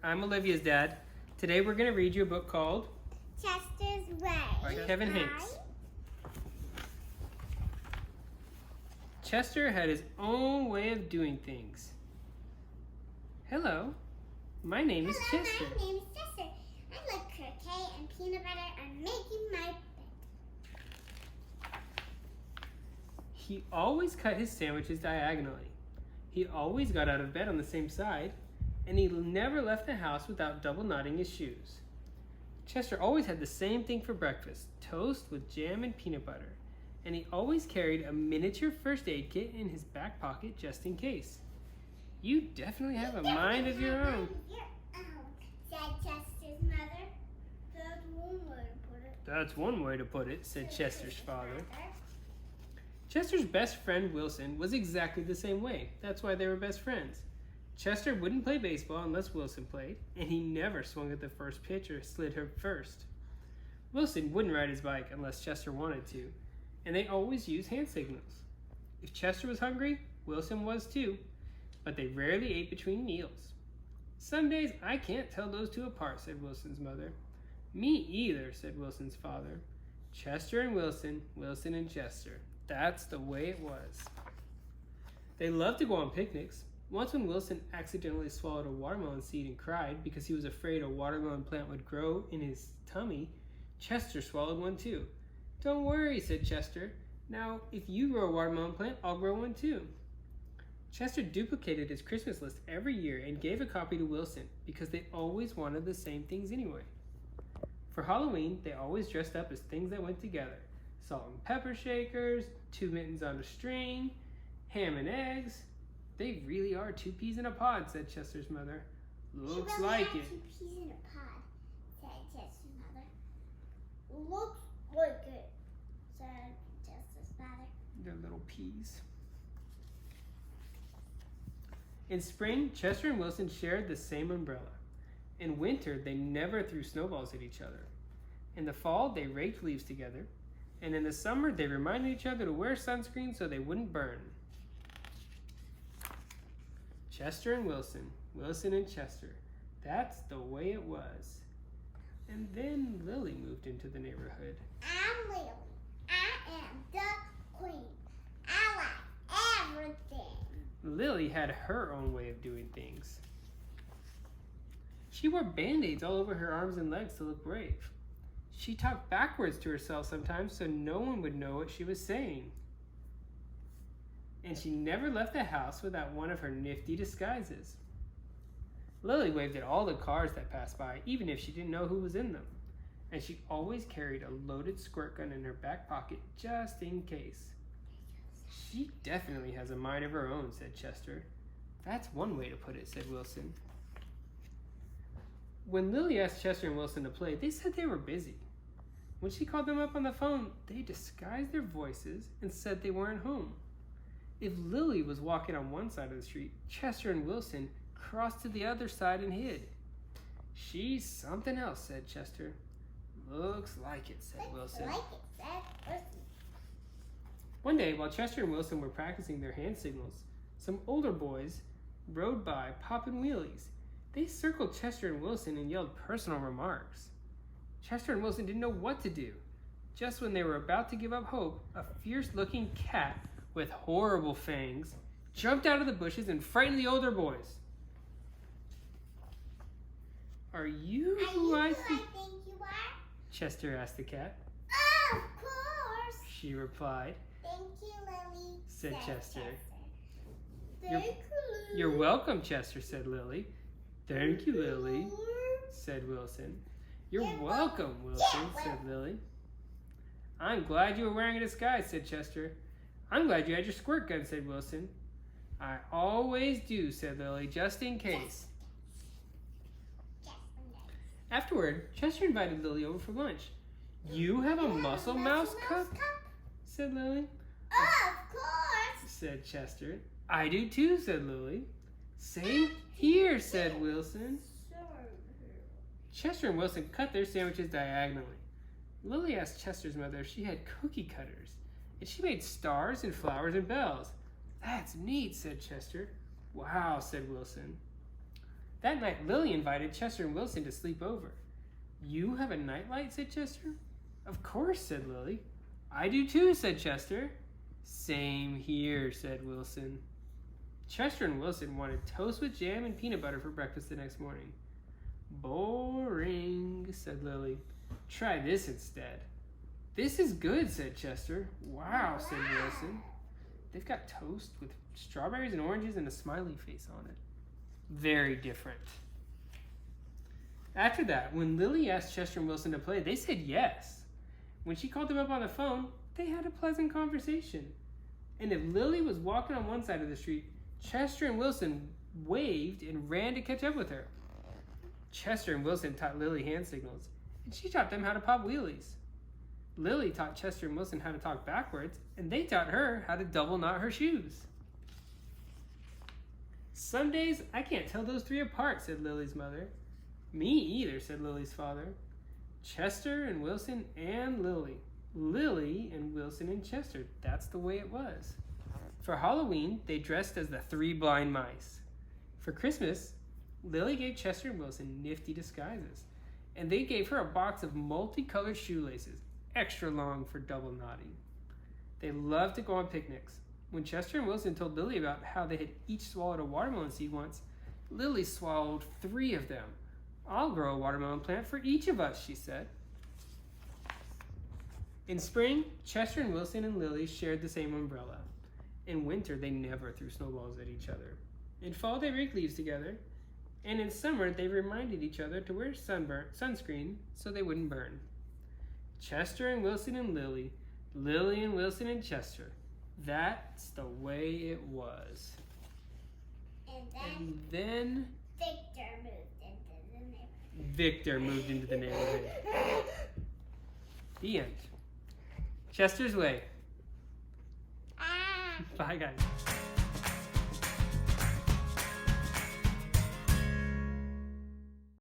I'm Olivia's dad. Today we're going to read you a book called Chester's Way by Kevin Hanks. Chester had his own way of doing things. Hello, my name is Chester. My name is Chester. I like croquet and peanut butter and making my bed. He always cut his sandwiches diagonally. He always got out of bed on the same side, and he never left the house without double knotting his shoes. Chester always had the same thing for breakfast, toast with jam and peanut butter, and he always carried a miniature first aid kit in his back pocket just in case. You definitely have a mind of your own, said Chester's mother. That's one way to put it. That's one way to put it, said Chester's father. Chester's best friend Wilson was exactly the same way. That's why they were best friends. Chester wouldn't play baseball unless Wilson played, and he never swung at the first pitch or slid her first. Wilson wouldn't ride his bike unless Chester wanted to, and they always used hand signals. If Chester was hungry, Wilson was too, but they rarely ate between meals. Some days I can't tell those two apart, said Wilson's mother. Me either, said Wilson's father. Chester and Wilson, Wilson and Chester. That's the way it was. They loved to go on picnics. Once when Wilson accidentally swallowed a watermelon seed and cried because he was afraid a watermelon plant would grow in his tummy, Chester swallowed one too. Don't worry, said Chester. Now, if you grow a watermelon plant, I'll grow one too. Chester duplicated his Christmas list every year and gave a copy to Wilson because they always wanted the same things anyway. For Halloween, they always dressed up as things that went together. Salt and pepper shakers, 2 mittens on a string, ham and eggs. They really are 2 peas in a pod, said Chester's mother. Looks really like are it. 2 peas in a pod, said Chester's mother. Looks like it, said Chester's father. They're little peas. In spring, Chester and Wilson shared the same umbrella. In winter, they never threw snowballs at each other. In the fall, they raked leaves together. And in the summer, they reminded each other to wear sunscreen so they wouldn't burn. Chester and Wilson, Wilson and Chester. That's the way it was. And then Lily moved into the neighborhood. I'm Lily. I am the queen. I like everything. Lily had her own way of doing things. She wore band-aids all over her arms and legs to look brave. She talked backwards to herself sometimes so no one would know what she was saying. And she never left the house without one of her nifty disguises. Lily waved at all the cars that passed by, even if she didn't know who was in them. And she always carried a loaded squirt gun in her back pocket just in case. She definitely has a mind of her own, said Chester. That's one way to put it, said Wilson. When Lily asked Chester and Wilson to play, they said they were busy. When she called them up on the phone, they disguised their voices and said they weren't home. If Lily was walking on one side of the street, Chester and Wilson crossed to the other side and hid. She's something else, said Chester. Looks like it, said Wilson. Like it, said Wilson. One day, while Chester and Wilson were practicing their hand signals, some older boys rode by popping wheelies. They circled Chester and Wilson and yelled personal remarks. Chester and Wilson didn't know what to do. Just when they were about to give up hope, a fierce-looking cat with horrible fangs jumped out of the bushes and frightened the older boys. Are you who I think you are? Chester asked the cat. Of course. She replied. Thank you, Lily, said Chester. Thank you, You're welcome, Chester, said Lily. Thank you, Lily, said Wilson. You're welcome, Wilson, said Lily. I'm glad you were wearing a disguise, said Chester. I'm glad you had your squirt gun, said Wilson. I always do, said Lily, just in case. Afterward, Chester invited Lily over for lunch. You have a muscle mouse cup? Said Lily. Of course, said Chester. I do too, said Lily. Same here, said Wilson. Chester and Wilson cut their sandwiches diagonally. Lily asked Chester's mother if she had cookie cutters, and she made stars and flowers and bells. That's neat, said Chester. Wow, said Wilson. That night, Lily invited Chester and Wilson to sleep over. You have a nightlight, said Chester. Of course, said Lily. I do too, said Chester. Same here, said Wilson. Chester and Wilson wanted toast with jam and peanut butter for breakfast the next morning. Boring, said Lily. Try this instead. This is good, said Chester. Wow, said Wilson. They've got toast with strawberries and oranges and a smiley face on it. Very different. After that, when Lily asked Chester and Wilson to play, they said yes. When she called them up on the phone, they had a pleasant conversation. And if Lily was walking on one side of the street, Chester and Wilson waved and ran to catch up with her. Chester and Wilson taught Lily hand signals, and she taught them how to pop wheelies. Lily taught Chester and Wilson how to talk backwards, and they taught her how to double knot her shoes. Some days I can't tell those three apart, said Lily's mother. Me either, said Lily's father. Chester and Wilson and Lily. Lily and Wilson and Chester. That's the way it was. For Halloween, they dressed as the three blind mice. For Christmas, Lily gave Chester and Wilson nifty disguises, and they gave her a box of multicolored shoelaces, extra long for double knotting. They loved to go on picnics. When Chester and Wilson told Lily about how they had each swallowed a watermelon seed once, Lily swallowed 3 of them. I'll grow a watermelon plant for each of us, she said. In spring, Chester and Wilson and Lily shared the same umbrella. In winter, they never threw snowballs at each other. In fall, they raked leaves together. And in summer, they reminded each other to wear sunscreen so they wouldn't burn. Chester and Wilson and Lily, Lily and Wilson and Chester. That's the way it was. And then Victor moved into the neighborhood. The end. Chester's Way. Bye, guys.